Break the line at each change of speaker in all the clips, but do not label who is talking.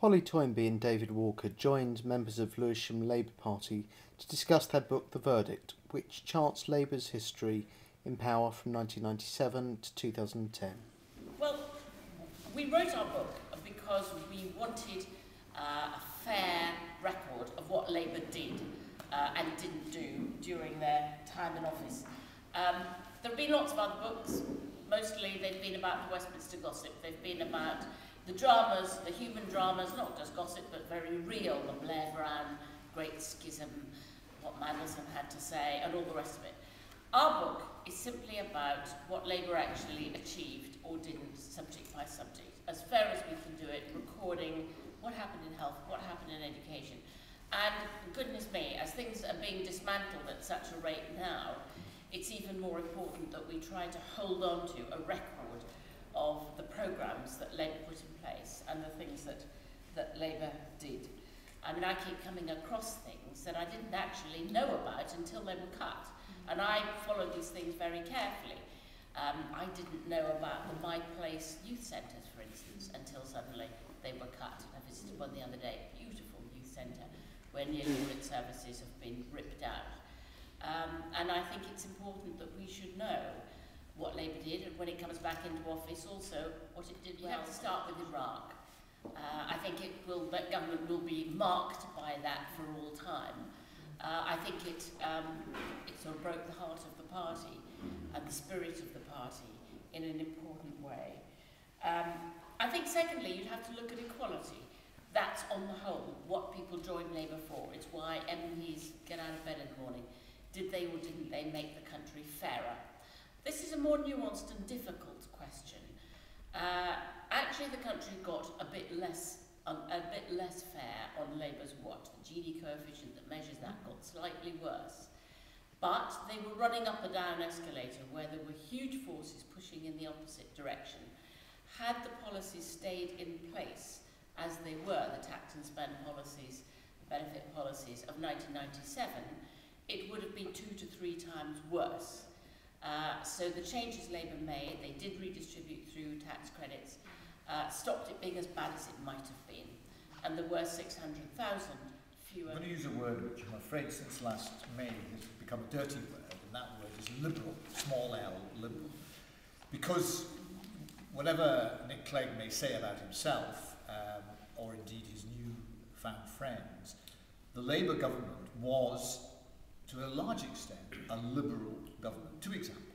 Polly Toynbee and David Walker joined members of Lewisham Labour Party to discuss their book The Verdict, which charts Labour's history in power from 1997 to 2010.
Well, we wrote our book because we wanted a fair record of what Labour did and didn't do during their time in office. There have been lots of other books. Mostly they've been about the Westminster gossip. They've been about the dramas, the human dramas, not just gossip, but very real, the Blair Brown, Great Schism, what Mandelson had to say, and all the rest of it. Our book is simply about what Labour actually achieved or didn't, subject by subject, as fair as we can do it, recording what happened in health, what happened in education. And goodness me, as things are being dismantled at such a rate now, it's even more important that we try to hold on to a record of the programmes that Labour put in place and the things that Labour did. I mean, I keep coming across things that I didn't actually know about until they were cut. And I followed these things very carefully. I didn't know about the My Place youth centres, for instance, until suddenly they were cut. I visited one the other day, a beautiful youth centre, where nearly all its services have been ripped out. And I think it's important that we should know what Labour did, and when it comes back into office, also what it did well. You have to start with Iraq. I think that government will be marked by that for all time. I think it sort of broke the heart of the party and the spirit of the party in an important way. I think secondly, you'd have to look at equality. That's on the whole what people join Labour for. It's why MPs get out of bed in the morning. Did they or didn't they make the country fairer? This is a more nuanced and difficult question. Actually, the country got a bit less fair on Labour's watch. The Gini coefficient that measures that got slightly worse. But they were running up a down escalator where there were huge forces pushing in the opposite direction. Had the policies stayed in place as they were, the tax and spend policies, the benefit policies of 1997, it would have been 2 to 3 times worse. So the changes Labour made, they did redistribute through tax credits, stopped it being as bad as it might have been. And there were 600,000 fewer...
I'm going to use a word which I'm afraid since last May has become a dirty word, and that word is liberal, small l, liberal. Because whatever Nick Clegg may say about himself, or indeed his new-found friends, the Labour government was, to a large extent, a liberal government. 2 examples.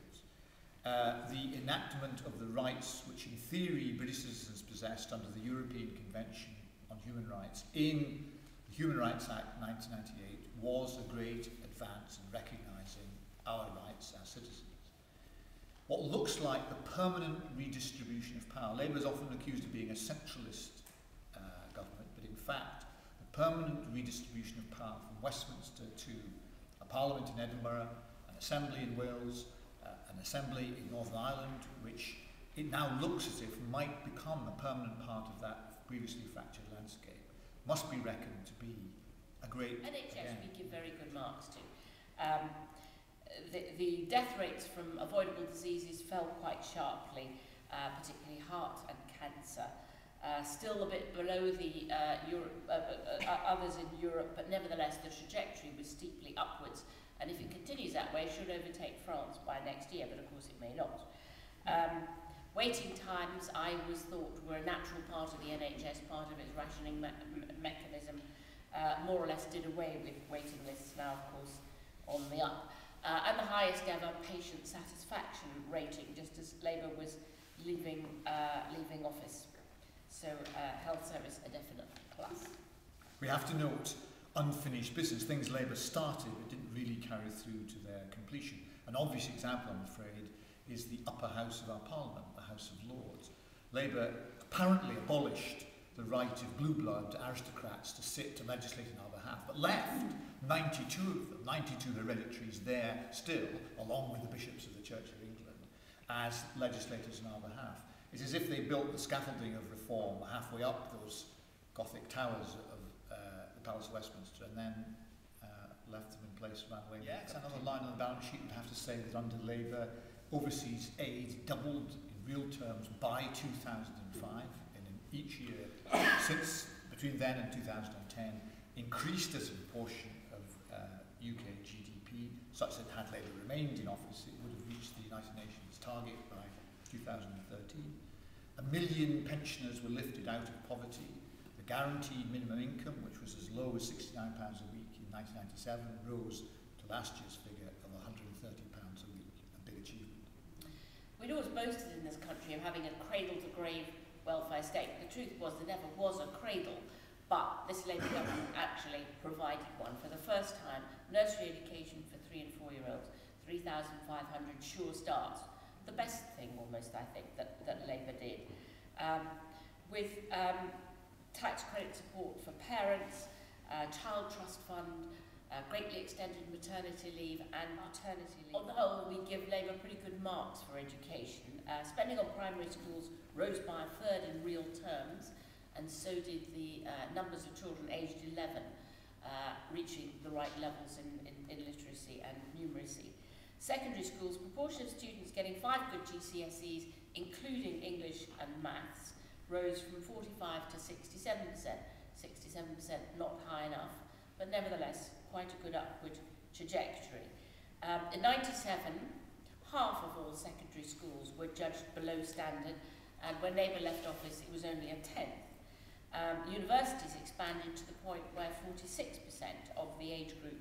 The enactment of the rights which in theory British citizens possessed under the European Convention on Human Rights in the Human Rights Act 1998 was a great advance in recognising our rights as citizens. What looks like the permanent redistribution of power, Labour is often accused of being a centralist government, but in fact the permanent redistribution of power from Westminster to a Parliament in Edinburgh, an Assembly in Wales, an Assembly in Northern Ireland, which it now looks as if might become a permanent part of that previously fractured landscape, must be reckoned to be a great...
NHS we give very good marks to. The death rates from avoidable diseases fell quite sharply, particularly heart and cancer. Still a bit below the others in Europe, but nevertheless the trajectory was steeply upwards. And if it continues that way, it should overtake France by next year, but of course it may not. Waiting times, I always thought, were a natural part of the NHS, part of its rationing mechanism. More or less did away with waiting lists, now of course on the up. And the highest ever patient satisfaction rating, just as Labour was leaving office. So health service a definite plus.
We have to note unfinished business, things Labour started but didn't really carry through to their completion. An obvious example, I'm afraid, is the upper house of our Parliament, the House of Lords. Labour apparently abolished the right of blue blood aristocrats to sit to legislate on our behalf, but left 92 of them, 92 hereditaries there still, along with the bishops of the Church of England, as legislators on our behalf. It's as if they built the scaffolding of reform halfway up those Gothic towers of the Palace of Westminster and then left them in place around the way. Yeah, it's another line on the balance sheet. You'd have to say that under Labour, overseas aid doubled in real terms by 2005, and in each year since between between then and 2010 increased as a proportion of UK GDP, such that had Labour remained in office, it would have reached the United Nations target by 2013. 1 million pensioners were lifted out of poverty. The guaranteed minimum income, which was as low as £69 a week in 1997, rose to last year's figure of £130 a week, a big achievement.
We'd always boasted in this country of having a cradle-to-grave welfare state. The truth was there never was a cradle, but this Labour government actually provided one for the first time. Nursery education for 3 and 4 year olds, 3,500 sure starts. The best thing almost, I think, that Labour did. With tax credit support for parents, child trust fund, greatly extended maternity leave and paternity leave. On the whole, we give Labour pretty good marks for education. Spending on primary schools rose by a third in real terms, and so did the numbers of children aged 11 reaching the right levels in literacy and numeracy. Secondary schools, proportion of students getting 5 good GCSEs, including English and maths, rose from 45 to 67%. 67% not high enough, but nevertheless quite a good upward trajectory. In 97, half of all secondary schools were judged below standard, and when Labour left office it was only a tenth. Universities expanded to the point where 46% of the age group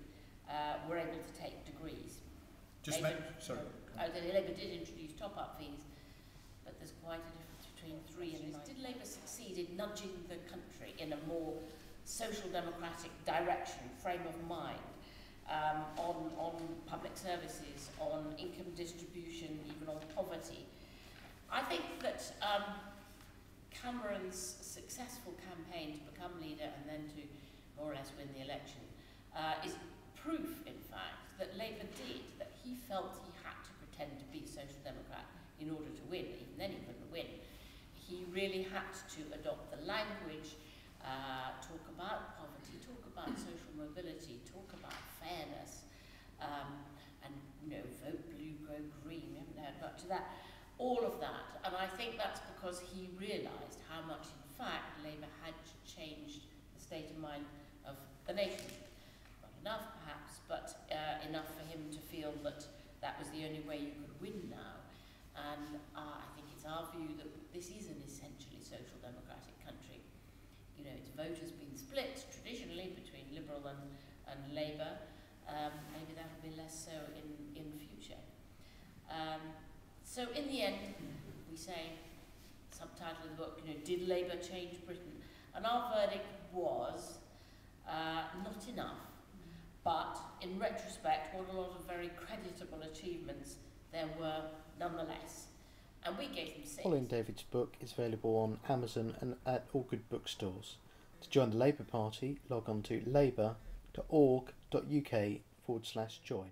were able to take degrees. Labour did introduce top-up fees, but there's quite a difference between 3 and 9. Did Labour succeed in nudging the country in a more social democratic direction, frame of mind, on public services, on income distribution, even on poverty? I think that Cameron's successful campaign to become leader and then to more or less win the election is proof, in fact, that Labour did, that he felt he had to pretend to be a social democrat in order to win. Even then he couldn't win. He really had to adopt the language, talk about poverty, talk about social mobility, talk about fairness, and vote blue, go green. We haven't heard much of that. All of that, and I think that's because he realised how much, in fact, Labour had changed the state of mind of the nation. Not enough, perhaps, but enough for him to feel that that was the only way you could win now. And I think it's our view that this is an essentially social democratic country. Its vote has been split traditionally between Liberal and Labour. Maybe that will be less so in future. So in the end, we say, subtitle of the book, did Labour change Britain? And our verdict was not enough. But in retrospect, what a lot of very creditable achievements there were nonetheless. And we gave them 6.
Colin David's book is available on Amazon and at all good bookstores. To join the Labour Party, log on to labour.org.uk/join.